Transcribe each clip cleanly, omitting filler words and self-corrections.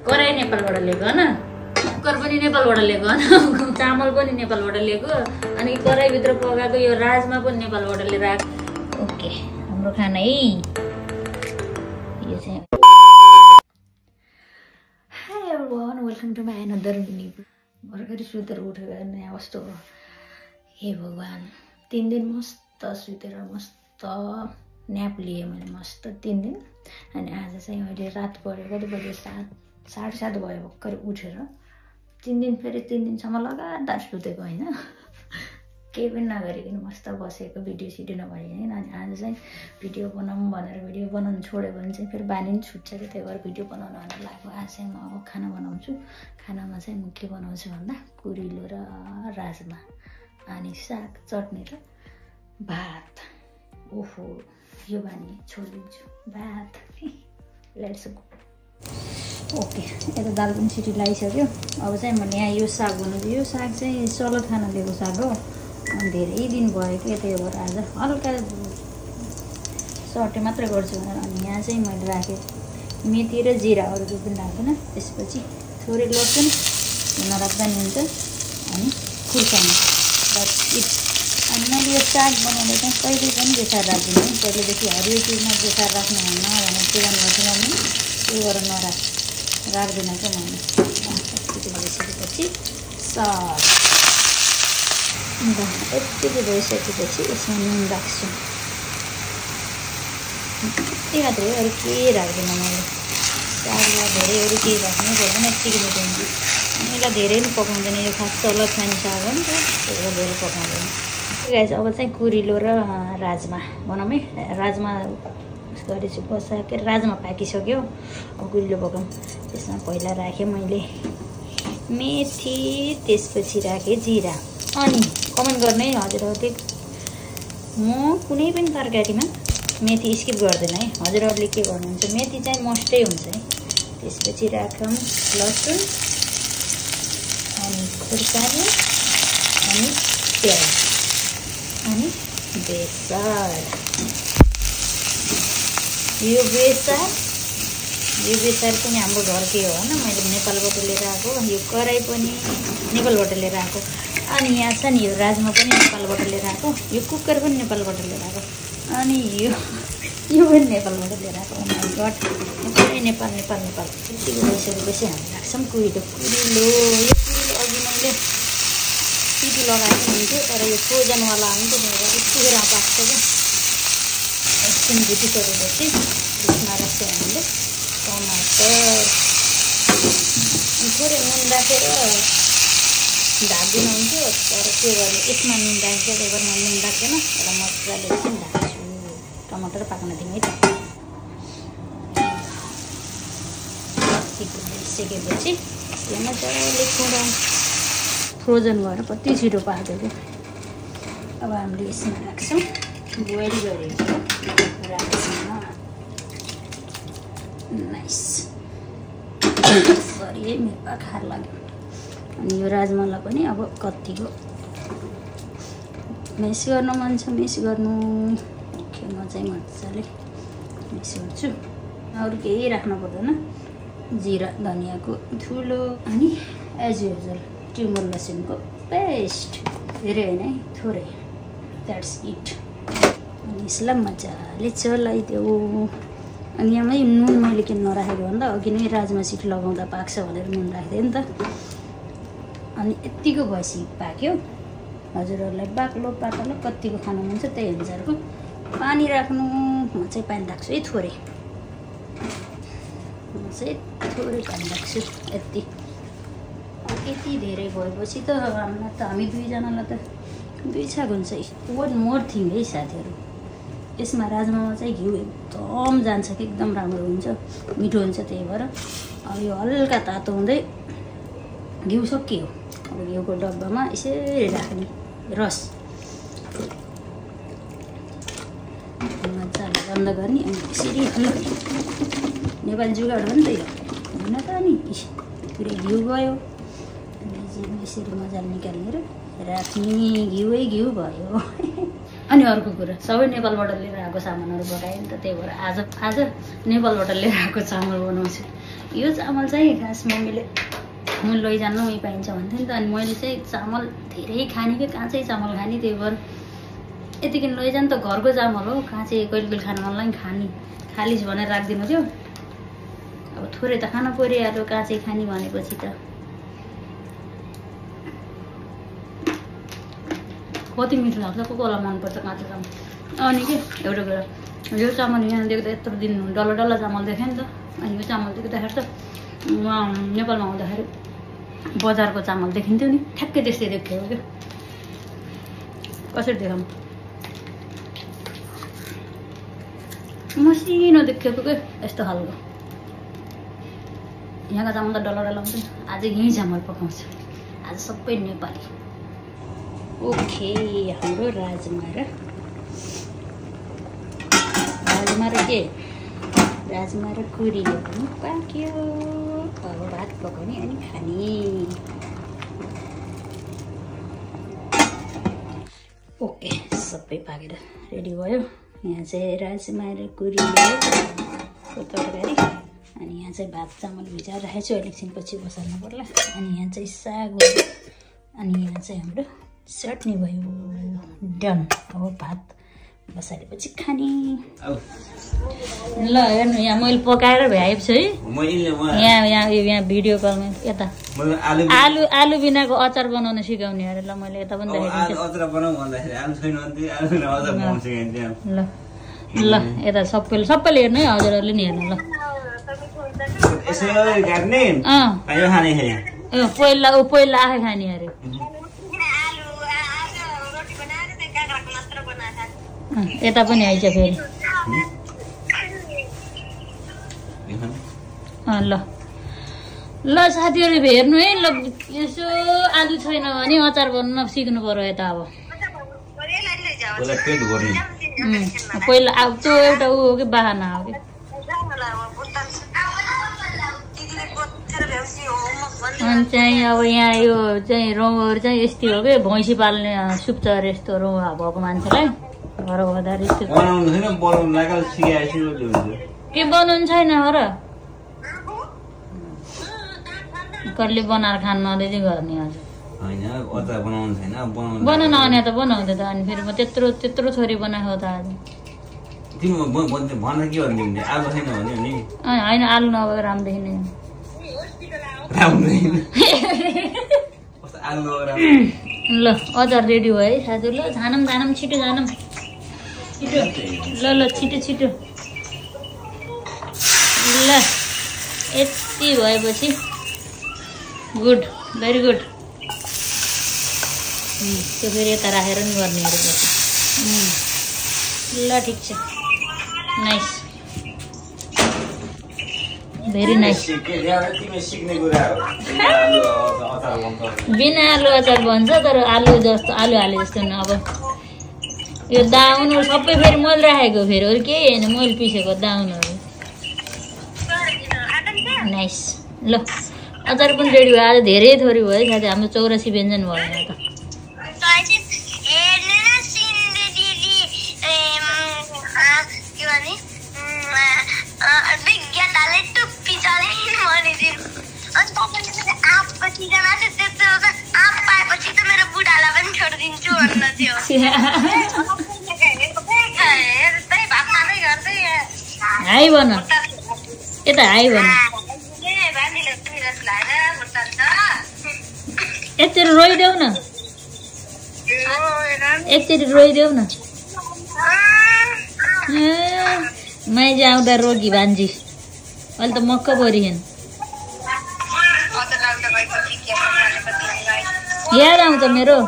कराई नेपालबाट ल्याएको हैन, कुकर पनि नेपालबाट ल्याएको हैन, चामल पनि नेपालबाट ल्याएको, अनि कराईभित्र पकाएको यो राजमा पनि नेपालबाट लिएर आएको। ओके, हाम्रो खाना है यो चाहिँ। Hi everyone, welcome to my another mini. भर्खरै सुतेर उठेर नयाँ कस्तो हो हे भगवान। 3 दिन मस्त सुतेर मस्त न्याप लिएँ मैले मस्त 3 दिन। अनि आज चाहिँ अहिले रात पऱ्यो, कति बज्यो 7:30 भयो भर्खर उठेर। 3 दिन फेरि 3 दिनसम्म लगातार सुतेको होइन, केही पनि नगरिकन मस्त बसेको, भिडियो सिडियो नभइकन। अनि आज चाहिँ भिडियो बनाऊँ भनेर भिडियो बनाउनु छोड्यो भने चाहिँ फेरि बानी पनि छुट्छ कि, त्यही भएर भिडियो बनाउनु भनेर लाग्यो। आज चाहिँ म अब खाना बनाउँछु। खानामा चाहिँ म के बनाउँछु भन्दा कुरिलो र राजमा, अनि साग, चटनी र भात। ओहो, यो बानी छोडिदिन्छु, भात। Let's go. ओके, यता दाल पनि सिटी लगाइसक्यो। अब चाहिँ मैले यहाँ यो साग बनाउँछु। यो साग चाहिँ सलद खाना दिएको साग हो, अनि धेरै दिन भयो कि, त्यही भएर आज हल्का सर्टे मात्रै गर्छु भनेर। अनि यहाँ चाहिँ मैले राखेँ मेथी र जिरा, अरू केही पनि राख्दैन। त्यसपछि थोरै लसुन नराख्दा नि हुन्छ, अनि खुर्सानी। अनि मैले यो साग बनाउँदा चाहिँ कहिले पनि बेसार राख्दिनँ। पहिलेदेखि हरियो चिजमा बेसार राख्नुहुन्न भनेर पुरानो गर्छु मम्मी, त्यो गरेर राख्दिनँ क्या मैले। यति भइसकेपछि साग यति भइसकेपछि यसमा नुन राख्छु, यति मात्रै हो, अरू केही राख्दिनँ मैले। सागलाई धेरै अरू केही राख्नु पर्दैन, यत्तिकै मिठाइन्छ। अनि यसलाई धेरै पनि पकाउँदैन, यो खास सलद खाने साग हो नि त, त्यही भएर धेरै पकाउँदैन। गाइस, अब चाहिँ कुरिलो र राजमा बनाऊँ है। राजमा गरेछु बसा के, राजमा पाकिसक्यो, अब कुरिलो पकाऊँ। त्यसमा पहिला राखेँ मैले मेथी, त्यसपछि राखेँ जिरा। अनि कमेन्ट गर्ने हजुरहरूले, म कुनै पनि तरकारीमा मेथी स्किप गर्दैन है। हजुरहरूले के गर्नुहुन्छ, मेथी चाहिँ मस्टै हुन्छ है। त्यसपछि राखौँ लसुन, अनि खुर्सानी, अनि प्याज, अनि बेसार। यो बेसार पनि हाम्रो घरकै हो होइन, मैले नेपालबाट लिएर आएको। यो कराई पनि नेपालबाट लिएर आएको। अनि यहाँ छ नि यो राजमा पनि नेपालबाट लिएर आएको, यो कुकर पनि नेपालबाट लिएर आएको, अनि यो पनि नेपालबाट लिएर आएको। ओ माइ गड, पुरै नेपाल नेपाल नेपाल। यति भइसकेपछि हामी राख्छौँ कुरिलो। यो कुरिलो अघि मैले सिटी लगाएको हुन्थ्यो, तर यो फ्रोजनवाला हुन्थ्यो नि, यतिखेर पाक्छ क्या। एकछिन भुटिसकेपछि त्यसमा राख्छौँ हामीले टमाटर, थोरै नुन राखेर ढाक्दिन हुन्थ्यो, तर के गर्ने, यसमा नुन राख्छ, त्यही भएर म नुन राख्दैन। एउटा मजाले एकछिन ढाक्छु, टमाटर पाक्न दिउँ है त। भइसकेपछि यो मजाले थोडा फ्रोजन भएर कति छिटो पाक्यो क्या। अब हामीले यसमा राख्छौँ बोइल गरेको राजमा। नाइस। सरी है, मेरो पाखार लाग्यो। अनि यो राजमालाई पनि अब कतिको मिक्स गर्न मन छ, मिक्स गर्नु। ओके, म चाहिँ मजाले मिक्स गर्छु, अरू केही राख्नु पर्दैन। जिरा धनियाँको ठुलो, अनि एज युजल ट्युमर लसुनको पेस्ट, धेरै होइन है, थोरै, द्याट्स इट। अनि यसलाई मजाले चलाइदेऊ। अनि यहाँमै नुन मैले किन नराखेको भन्दा अघि नै राजमा सिटी लगाउँदा पाक्छ भनेर नुन राख्दै नि त। अनि यत्तिको भएपछि पाक्यो। हजुरहरूलाई बाक्लो पातलो कतिको खानु मन छ त्यही अनुसारको पानी राख्नु। म चाहिँ पानी राख्छु है थोरै, म चाहिँ थोरै पानी राख्छु, यति। यति धेरै भएपछि त हामी दुईजनालाई त 2 छाक हुन्छ। वान मोर थिङ है साथीहरू, यसमा राजमामा चाहिँ घिउ एकदम जान्छ कि, एकदम राम्रो हुन्छ, मिठो हुन्छ। त्यही भएर अब यो हल्का तातो हुँदै घिउ सकियो। अब घिउको डब्बामा यसरी राख्ने रस, मजाले बन्द गर्ने, अनि यसरी नेपाली जुगाड हो नि त यो, होइन त। अनि पुरै घिउ गयो, यसरी मजाले निकालेर राख्ने, घिउै घिउ भयो। अनि अर्को कुरा, सबै नेपालबाट लिएर आएको सामानहरू पकाएँ नि त, त्यही भएर आज नेपालबाट लिएर आएको चामल बनाउँछु। यो चामल चाहिँ खास मम्मीले लैजानु यहीँ पाइन्छ भन्थ्यो नि त। अनि मैले चाहिँ चामल धेरै खाने कि काँचै चामल खाने, त्यही भएर यतिकन लैजानु त घरको चामल हो, काँचै कहिले कहिले खानु मनलाई खालिस भनेर राखिदिनु थियो। अब थोरै त खान परिहाल्यो काँचै खाने भनेपछि त। कति मिठो लाग्छ, कसलाई मनपर्छ काँचो चामल। अनि के एउटा कुरा, यो चामल यहाँ देख्दा यत्रो दिन डल्ला डल्ला चामल देखेँ नि त। अनि यो चामल देख्दाखेरि त नेपालमा आउँदाखेरि बजारको चामल देखिन्थ्यो नि, ठ्याक्कै त्यस्तै देखियो क्या। कसरी देखाउँ, मसिनो देखिएको क्या यस्तो खालको। यहाँको चामल त डल्ला डल्ला हुन्छ नि। आज यहीँ चामल पकाउँछु, आज सबै नेपाली। ओके, हाम्रो राजमा र के, राजमा र कुरीले पनि पाक्यो। अब भात पकाउने अनि खाने। ओके, सबै पाकेर रेडी भयो। यहाँ चाहिँ राजमा र कुरीले तरकारी, अनि यहाँ चाहिँ भात चामल भिजाएर राखेको छु, एकछिनपछि बसाल्नु पर्ला। अनि यहाँ चाहिँ साग भयो, अनि यहाँ चाहिँ हाम्रो चटनी भयो। डन। अब भात बसालेपछि खाने। ल हेर्नु, यहाँ मैले पकाएर भ्याएको छु है। यहाँ भिडियो कलमा यता आलु बिनाको अचार बनाउन सिकाउने अरे। ल मैले यता पनि देखाइदिन्छु। ल यता सबैले हेर्नु है, हजुरहरूले नि हेर्नु। ल पहिला आफै खाने अरे। यता पनि आइज फेरि। ल साथीहरू हेर्नु है। ल यसो आलु छैन भने अचार बनाउन सिक्नु पर्यो यता। अब पहिला अब त्यो एउटा ऊ हो कि बाहना हो कि। अनि चाहिँ अब यहाँ यो चाहिँ रौँहरू चाहिँ यस्तै हो कि, भैँसी पाल्ने सुप्छ अरे यस्तो रौँ भएको मान्छेलाई। घर हुँदा के बनाउनु छैन हो र, कसले बनाएर खानु नदिँदै गर्ने। हजुर बनाउन आउने त बनाउँदै त। अनि फेरि म त्यत्रो छोरी बनाएको त आज। होइन आलु नभएको राम्रो देखिने। ल अचार रेडी भयो है साथीहरू। ल झानम छिटो झानम, छिटो। ल छिटो। ल यति भएपछि गुड, भेरी गुड। त्यो फेरि यता राखेर नि गर्ने अरे पछि। ल ठिक छ, नाइस, भेरी नाइस। बिना आलु अचार भन्छ, तर आलु हाले जस्तो न। अब यो दाउनहरू सबै फेरि मैले राखेको, फेरि अरू केही होइन, मैले पिसेको दाउनहरू। नाइस। ल अचार पनि रेडी भयो। आज धेरै थोरै भयो है साथी, हाम्रो 84 व्यञ्जन भयो यहाँ त। हाई भन, यता हाई भन। एकचोटि रोइदेऊ न, एकचोटि रोइदेऊ न। माइज आउँदा रोगी भान्जी, अहिले त मक्क परिहेन। याद आउँछ मेरो।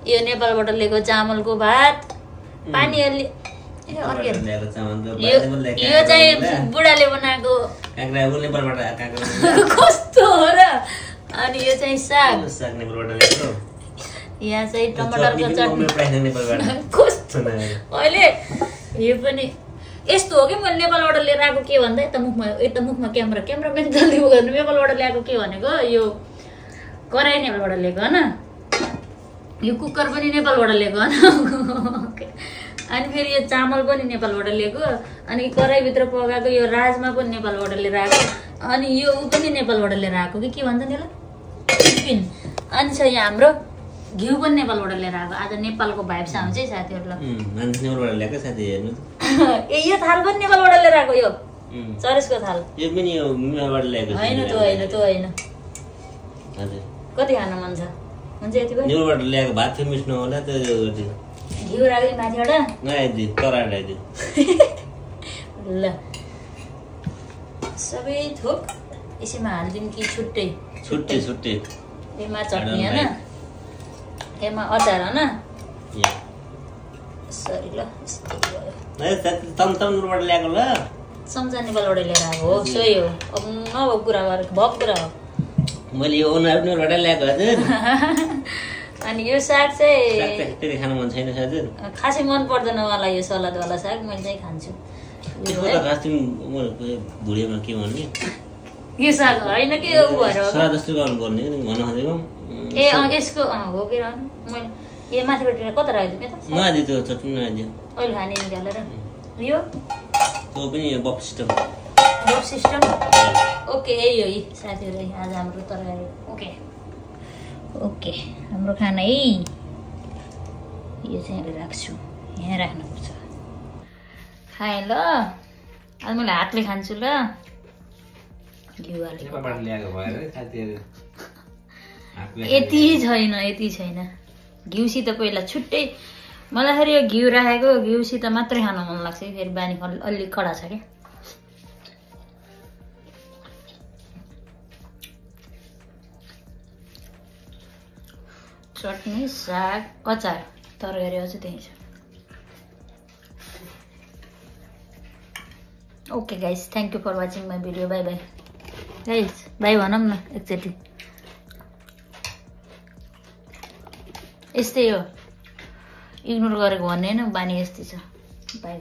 यो नेपालबाट लिएको चामलको भात, पानी अलि। यो चाहिँ बुढाले बनाएको कस्तो हो र। अनि यो चाहिँ साग, यहाँ चाहिँ टमाटरको चटनी कस्तो। अहिले यो पनि यस्तो हो कि मैले नेपालबाट लिएर आएको के भन्दा यता मुखमा क्यामेराम्यान जल्दी गर्नु। नेपालबाट ल्याएको के भनेको, यो कराई नेपालबाट लिएको होइन, यो कुकर पनि नेपालबाट लिएको होइन। अनि फेरि यो चामल पनि नेपालबाट ल्याएको अनि कराईभित्र पकाएको यो राजमा पनि नेपालबाट लिएर आएको अनि यो ऊ पनि नेपालबाट लिएर आएको कि के भन्छ नि यसलाई टिफिन अनि छ यहाँ हाम्रो घिउ पनि नेपालबाट लिएर आएको आज नेपालको भाइब्स आउँछ है साथीहरूलाई नेपालबाट ल्याएको साथी हेर्नु ए यो थाल पनि नेपालबाट लिएर आएको यो चरेसको थाल यो पनि यो नेपालबाट ल्याएको होइन त्यो होइन त्यो होइन हजुर कति खान मन छ हुन्छ यति भयो नेपालबाट ल्याएको भात थियो मिठो नहोला त्यो घिउ राख्दै माथिबाट नआइदियो तराएर आइदियो ल सबै थोक यसैमा हालिदिउँ कि छुट्टै छुट्टै छुट्टै यसमा चटनी होइन यसमा अचार होइन सरी ल तमबाट ल्याएको ल चम्चा नेपालबाट लिएर आएको हो सही हो अब नभएको कुरा गरेको भएको कुरा हो मैले यो नेपालबाट ल्याएको हजुर अनि यो साग चाहिँ त्यति खानु मन छैन हजुर खासै मन पर्दैन मलाई यो सलादवाला साग मैले चाहिँ खान्छु भुँडीमा के भन्ने यो साग होइन कि ऊ भएर सलाद जस्तो गर्नु पर्ने भन्न खोजेको ए यसको हो कि मैले यो माथिबाट कता राखिदिउँ त नआदियो त्यो चटनी नआदियो अहिले खाने निकालेर यो त्यो पनि buffet system buffet system okay यही हो यी साथीहरू आज हाम्रो तरकारी ओके ओके हाम्रो खाना है यो चाहिँ अहिले राख्छु यहाँ राख्नुपर्छ खाएँ ल आज मैले हातले खान्छु ल घिउ यति छैन घिउसित पहिला छुट्टै मलाई फेरि यो घिउ राखेको घिउसित मात्रै खान मन लाग्छ फेरि बानी अलि कडा छ क्या चटनी साग अचार तरकारी अझै त्यही छ okay guys thank you for watching my video bye bye guys bye भनौँ न एकचोटि यस्तै हो इग्नोर गरेको भन्ने होइन बानी यस्तै छ बाई